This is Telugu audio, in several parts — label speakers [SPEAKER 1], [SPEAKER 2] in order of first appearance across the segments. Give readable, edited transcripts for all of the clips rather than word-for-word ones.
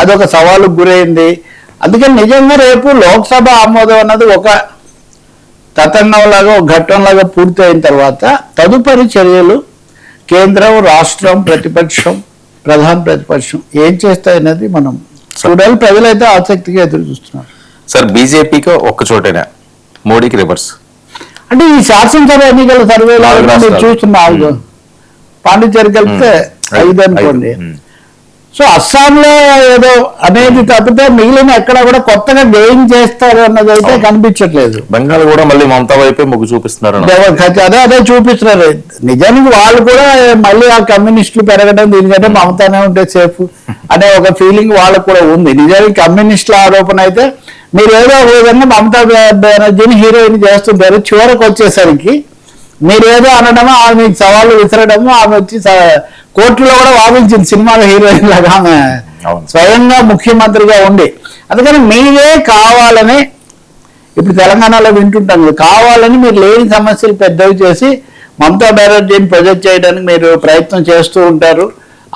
[SPEAKER 1] అదొక సవాలుకు గురైంది. అందుకని నిజంగా రేపు లోక్సభ ఆమోదం అన్నది ఒక తతంగంలాగా ఒక ఘట్టంలాగా పూర్తి అయిన తర్వాత తదుపరి చర్యలు కేంద్రం, రాష్ట్రం, ప్రతిపక్షం, ప్రధాన ప్రతిపక్షం ఏం చేస్తాయనేది మనం చూడాలి. ప్రజలైతే ఆసక్తిగా ఎదురు చూస్తున్నారు.
[SPEAKER 2] సార్, బీజేపీకి ఒక్క చోటేనా, మోడీకి రివర్స్
[SPEAKER 1] అంటే ఈ శాసనసభ ఎన్నికల సర్వేలో మీరు చూస్తున్నారు, పాండిచేరి కలిపితే 5 అనుకోండి. సో అస్సాంలో ఏదో అనేది తప్పితే మిగిలిన ఎక్కడ కూడా కొత్తగా గెయిన్ చేస్తారు అన్నది అయితే కనిపించట్లేదు.
[SPEAKER 2] బెంగాల్ కూడా మళ్ళీ మమతా వైపే మొగ్గు చూపిస్తున్నారు.
[SPEAKER 1] అదే చూపిస్తున్నారు. నిజానికి వాళ్ళు కూడా మళ్ళీ ఆ కమ్యూనిస్టులు పెరగడం దీనికంటే మమతానే ఉంటే సేఫ్ అనే ఒక ఫీలింగ్ వాళ్ళకు కూడా ఉంది. నిజానికి కమ్యూనిస్టుల ఆరోపణ అయితే మీరు ఏదో ఒక విధంగా మమతా బెనర్జీని హీరోయిన్ చేస్తుంటారు, చివరకు వచ్చేసరికి మీరు ఏదో అనడమో ఆమె మీకు సవాళ్ళు విసరడము, ఆమె వచ్చి కోర్టులో కూడా వాదించింది సినిమాలో హీరోయిన్ లాగా ఆమె స్వయంగా ముఖ్యమంత్రిగా ఉండి. అందుకని మీరే కావాలని ఇప్పుడు తెలంగాణలో వింటుంటాం, కావాలని మీరు లేని సమస్యలు పెద్దవి చేసి మమతా బెనర్జీని ప్రొజెక్ట్ చేయడానికి మీరు ప్రయత్నం చేస్తూ ఉంటారు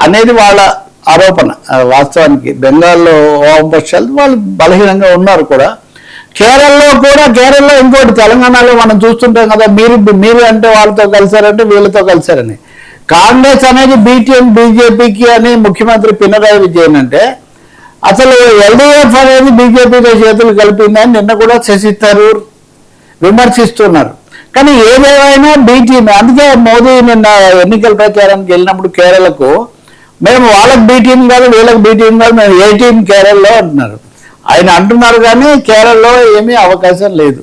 [SPEAKER 1] అనేది వాళ్ళ ఆరోపణ. వాస్తవానికి బెంగాల్లో వామపక్షాలు వాళ్ళు బలహీనంగా ఉన్నారు కూడా. కేరళలో ఇంకోటి, తెలంగాణలో మనం చూస్తుంటాం కదా, మీరు అంటే వాళ్ళతో కలిసారంటే వీళ్ళతో కలిసారని. కాంగ్రెస్ అనేది బీజేపీకి అని ముఖ్యమంత్రి పినరాయి విజయన్ అంటే, అసలు ఎల్డీఎఫ్ అనేది బీజేపీతో చేతులు కలిపిందని నిన్న కూడా శశి థరూర్ విమర్శిస్తున్నారు. కానీ ఏదేమైనా బీటీఎం. అందుకే మోదీ నిన్న ఎన్నికల ప్రచారానికి వెళ్ళినప్పుడు కేరళకు, మేము వాళ్ళకి బీటీఎం కాదు వీళ్ళకి బీటీఎం కాదు, మేము ఏ టీం కేరళలో అంటున్నారు. ఆయన అంటున్నారు కానీ కేరళలో ఏమీ అవకాశం లేదు.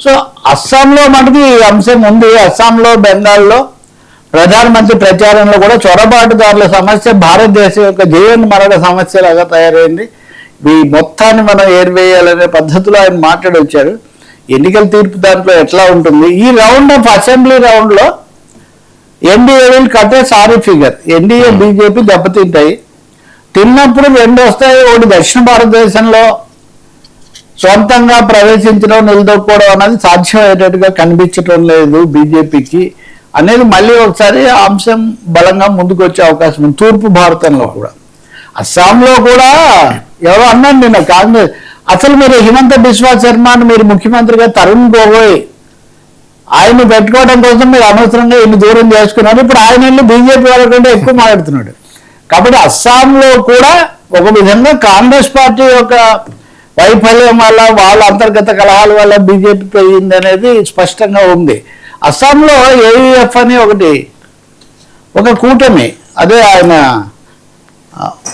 [SPEAKER 1] సో అస్సాంలో మనకి ఈ అంశం ఉంది. అస్సాంలో, బెంగాల్లో ప్రధానమంత్రి ప్రచారంలో కూడా చొరబాటుదారుల సమస్య భారతదేశం యొక్క జీవన మరణ సమస్యలాగా తయారైంది. ఈ మొత్తాన్ని మనం ఏర్వేయాలనే పద్ధతిలో ఆయన మాట్లాడి వచ్చారు. ఎన్నికల తీర్పు దాంట్లో ఎట్లా ఉంటుంది, ఈ రౌండ్ ఆఫ్ అసెంబ్లీ రౌండ్లో NDA will cut a sorry figure. NDA BJP దెబ్బతింటాయి. తిన్నప్పుడు 2 వస్తాయి. ఒకటి దక్షిణ భారతదేశంలో సొంతంగా ప్రవేశించడం, నిలదొక్కుకోవడం అనేది సాధ్యమయ్యేటట్టుగా కనిపించడం లేదు బీజేపీకి అనేది మళ్ళీ ఒకసారి అంశం బలంగా ముందుకు వచ్చే అవకాశం ఉంది. తూర్పు భారతంలో కూడా, అస్సాంలో కూడా ఎవరో అన్నారు నిన్న కాంగ్రెస్, అసలు మీరు హిమంత బిశ్వా శర్మని మీరు ముఖ్యమంత్రిగా తరుణ్ గొగోయ్ ఆయన్ని పెట్టుకోవడం కోసం మీరు అనవసరంగా ఇన్ని దూరం చేసుకున్నారు. ఇప్పుడు ఆయన వెళ్ళి బీజేపీ వాళ్ళ కంటే ఎక్కువ మాట్లాడుతున్నాడు. కాబట్టి అస్సాంలో కూడా ఒక విధంగా కాంగ్రెస్ పార్టీ యొక్క వైఫల్యం వల్ల, వాళ్ళ అంతర్గత కలహాల వల్ల బీజేపీ పెరిగింది అనేది స్పష్టంగా ఉంది. అస్సాంలో ఏయుఎఫ్ అని ఒక కూటమి, అదే ఆయన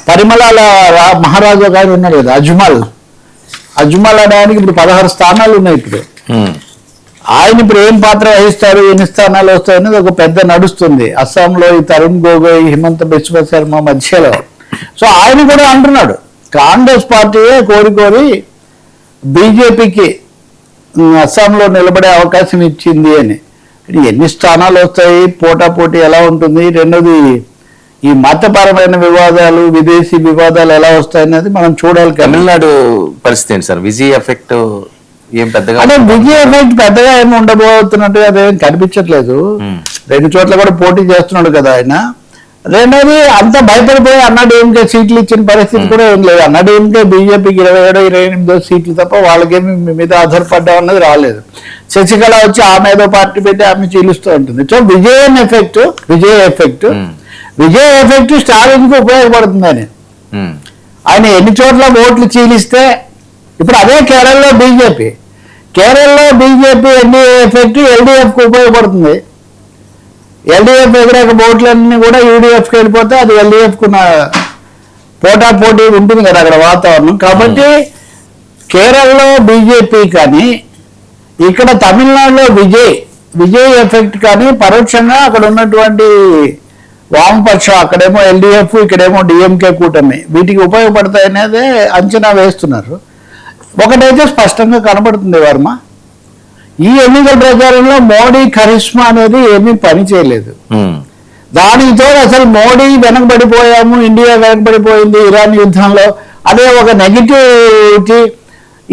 [SPEAKER 1] పరిమళాల మహారాజు గారు ఉన్నారు కదా, అజ్మల్ అనడానికి ఇప్పుడు 16 స్థానాలు ఉన్నాయి. ఇప్పుడు ఆయన ఇప్పుడు ఏం పాత్ర వహిస్తారు, ఎన్ని స్థానాలు వస్తాయనేది ఒక పెద్ద నడుస్తుంది అస్సాంలో ఈ తరుణ్ గొగోయ్, హిమంత బిశ్వ శర్మ మధ్యలో. సో ఆయన కూడా అంటున్నాడు కాంగ్రెస్ పార్టీయే కోరి బీజేపీకి అస్సాంలో నిలబడే అవకాశం ఇచ్చింది అని. ఎన్ని స్థానాలు వస్తాయి, పోటాపోటీ ఎలా ఉంటుంది, రెండోది ఈ మతపరమైన వివాదాలు, విదేశీ వివాదాలు ఎలా వస్తాయనేది మనం చూడాలి.
[SPEAKER 2] తమిళనాడు పరిస్థితి ఏంటి సార్? విజయ్ ఎఫెక్ట్ ఏం పెద్దగా,
[SPEAKER 1] అంటే విజయ్ ఎఫెక్ట్ పెద్దగా ఏమి ఉండబోతున్నట్టుగా అదేం కనిపించట్లేదు. 2 చోట్ల కూడా పోటీ చేస్తున్నాడు కదా ఆయన. రెండోది అంత భయపడిపోయి అన్నాడీఎంకే సీట్లు ఇచ్చిన పరిస్థితి కూడా ఏం లేదు. అన్నాడీఎంకే బీజేపీకి 27-28 సీట్లు తప్ప వాళ్ళకేమి మీద ఆధారపడ్డాం అన్నది రాలేదు. శశికళ వచ్చి ఆమె ఏదో పార్టీ పెట్టి ఆమె చీలుస్తూ ఉంటుంది. సో విజయ్ ఎఫెక్ట్ స్టాలిన్ కు ఉపయోగపడుతుంది అని ఆయన ఎన్ని చోట్ల ఓట్లు చీలిస్తే. ఇప్పుడు అదే కేరళలో బీజేపీ ఎన్డీఏ ఎఫెక్ట్ ఎల్డీఎఫ్ కు ఉపయోగపడుతుంది. ఎల్డీఎఫ్ ఎదురేక ఓట్లన్నీ కూడా యూడీఎఫ్కి వెళ్ళిపోతే అది ఎల్డీఎఫ్కు పోటాపోటీ ఉంటుంది కదా అక్కడ వాతావరణం. కాబట్టి కేరళలో బీజేపీ కానీ, ఇక్కడ తమిళనాడులో విజయ్ ఎఫెక్ట్ కానీ పరోక్షంగా అక్కడ ఉన్నటువంటి వామపక్షం, అక్కడేమో ఎల్డీఎఫ్, ఇక్కడేమో డిఎంకే కూటమి, వీటికి ఉపయోగపడతాయనేదే అంచనా వేస్తున్నారు. ఒకటైతే స్పష్టంగా కనబడుతుంది వర్మ, ఈ ఎన్నికల ప్రచారంలో మోడీ కరిష్మా అనేది ఏమీ పని చేయలేదు. దానితో అసలు మోడీ వెనకబడిపోయాము, ఇండియా వెనకబడిపోయింది ఇరాన్ యుద్ధంలో, అదే ఒక నెగిటివిటీ,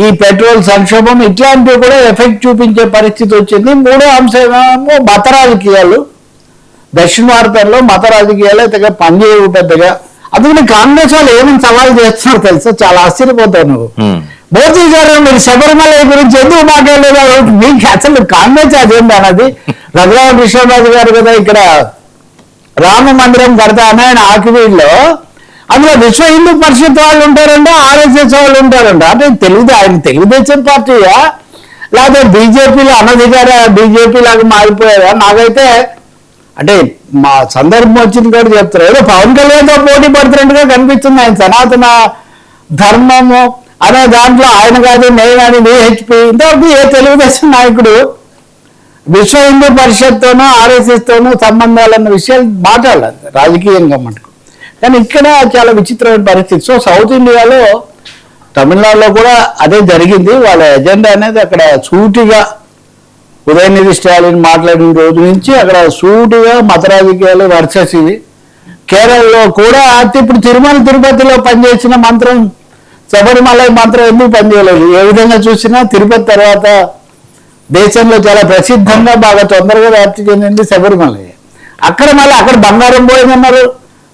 [SPEAKER 1] ఈ పెట్రోల్ సంక్షోభం, ఇట్లాంటివి కూడా ఎఫెక్ట్ చూపించే పరిస్థితి వచ్చింది. 3వ అంశమేమో మత రాజకీయాలు. దక్షిణ భారతంలో మత రాజకీయాలు పెద్దగా పనిచేయవు. పెద్దగా అందుకని కాంగ్రెస్ వాళ్ళు ఏమని సవాల్ చేస్తున్నారు తెలుసా, చాలా ఆశ్చర్యపోతావు నువ్వు. మోదీ గారు మీరు శబరిమల గురించి ఎందుకు మాట్లాడలేదు, మీకు అసలు కాంగ్రెస్ అదేంటి అన్నది. రఘురామ కృష్ణరాజు గారు కదా ఇక్కడ రామ మందిరం కడతా అని ఆయన ఆకివీడులో, అందులో విశ్వ హిందూ పరిషత్ వాళ్ళు ఉంటారంట, ఆర్ఎస్ఎస్ వాళ్ళు ఉంటారంట. అంటే ఆయన తెలుగుదేశం పార్టీయా లేకపోతే బీజేపీలో అనధికార బీజేపీ లాగా మారిపోయారా? నాకైతే అంటే మా సందర్భం వచ్చింది కూడా చెప్తారు, ఏదో పవన్ కళ్యాణ్తో పోటీ పడుతున్నట్టుగా కనిపిస్తుంది. ఆయన సనాతన ధర్మము అనే దాంట్లో ఆయన కాదు నేను అని విహెచ్పి, ఇంతవరకు ఏ తెలుగుదేశం నాయకుడు విశ్వ హిందూ పరిషత్తోనూ ఆర్ఎస్ఎస్తోనూ సంబంధాలన్న విషయాలు మాట్లాడాలి రాజకీయంగా మటుకు. కానీ ఇక్కడ చాలా విచిత్రమైన పరిస్థితి. సో సౌత్ ఇండియాలో తమిళనాడులో కూడా అదే జరిగింది. వాళ్ళ ఎజెండా అనేది అక్కడ సూటిగా ఉదయనిధి స్టాలిన్ మాట్లాడిన రోజు నుంచి అక్కడ సూటిగా మత రాజకీయాలు వర్సెస్ ఇది. కేరళలో కూడా ఇప్పుడు తిరుమల తిరుపతిలో పనిచేసిన మంత్రం శబరిమల మంత్రం ఎందుకు పనిచేయలేదు? ఏ విధంగా చూసినా తిరుపతి తర్వాత దేశంలో చాలా ప్రసిద్ధంగా బాగా తొందరగా వ్యాప్తి చెందింది శబరిమల. అక్కడ మళ్ళీ అక్కడ బంగారం పోయిందన్నారు,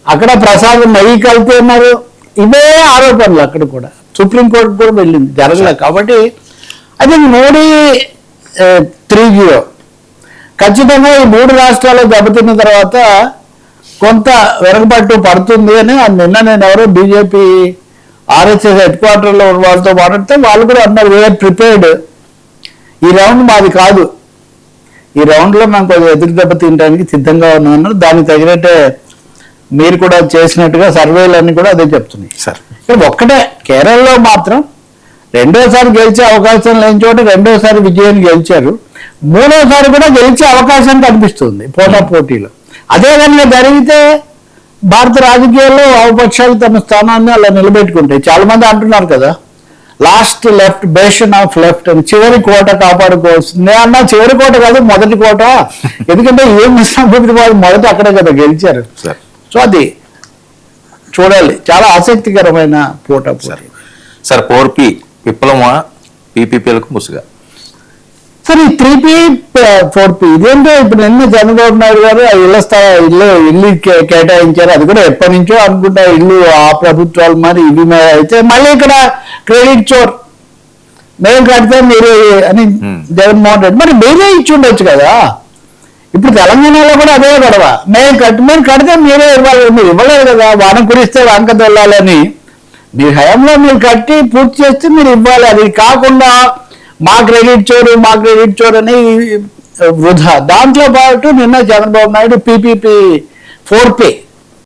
[SPEAKER 1] అక్కడ ప్రసాదం నెయ్యి కలిపి అన్నారు. ఇవే ఆరోపణలు అక్కడ కూడా సుప్రీంకోర్టు కూడా వెళ్ళింది, జరగలేదు. కాబట్టి అది మోడీ 3-0 ఖచ్చితంగా ఈ 3 రాష్ట్రాలు దెబ్బతిన్న తర్వాత కొంత వెనకబట్టు పడుతుంది అని నిన్న నేను ఎవరో బీజేపీ ఆర్ఎస్ఎస్ హెడ్ క్వార్టర్లో ఉన్న వాళ్ళతో మాట్లాడితే వాళ్ళు కూడా అన్నారు, వీఆర్ ప్రిపేర్డ్, ఈ రౌండ్ మాది కాదు, ఈ రౌండ్లో మేము కొంచెం ఎదురు దెబ్బ తినడానికి సిద్ధంగా ఉన్నామన్నారు. దానికి తగినట్టే మీరు కూడా చేసినట్టుగా సర్వేలన్నీ కూడా అదే చెప్తున్నాయి సార్. ఇక్కడ ఒక్కటే కేరళలో మాత్రం రెండోసారి గెలిచే అవకాశం లేని చోట రెండోసారి విజయాన్ని గెలిచారు, మూడోసారి కూడా గెలిచే అవకాశం కనిపిస్తుంది పోటాపోటీలో. అదే కనుక జరిగితే భారత రాజకీయాల్లో వామపక్షాలు తమ స్థానాన్ని అలా నిలబెట్టుకుంటాయి. చాలా మంది అంటున్నారు కదా last left basin of left అని, చివరి కోట కాపాడుకోవచ్చు. నేను అన్నా చివరి కోట కాదు మొదటి కోట, ఎందుకంటే ఏం మిశ్రమపతి వాళ్ళు మొదట అక్కడే కదా గెలిచారు. సో అది చూడాలి, చాలా ఆసక్తికరమైన పోటాపోటీ
[SPEAKER 2] సార్. 4P విప్లవమా పీపీపీలకు ముసుగా?
[SPEAKER 1] సరే 3P 4P ఇదేంటో ఇప్పుడు నిన్న చంద్రబాబు నాయుడు గారు ఇల్లు కేటాయించారు. అది కూడా ఎప్పటి నుంచో అనుకుంటా ఇల్లు ఆ ప్రభుత్వాలు మరి ఇవి అయితే మళ్ళీ ఇక్కడ క్రెడిట్ చోర్ మేము కడితే మీరు అని జగన్మోహన్ రెడ్డి మరి మీరే ఇచ్చి ఉండొచ్చు కదా. ఇప్పుడు తెలంగాణలో కూడా అదే గొడవ, మేము కడితే మీరే ఇవ్వాలి, మీరు ఇవ్వలేదు కదా. వాన కురిస్తే వాంక తెల్లాలని మీ హయాంలో మీరు కట్టి పూర్తి చేస్తే మీరు ఇవ్వాలి. అది కాకుండా మా క్రెడిట్ చోరు అని వృధా. దాంట్లో పాటు నిన్న చంద్రబాబు నాయుడు పీపీపీ 4P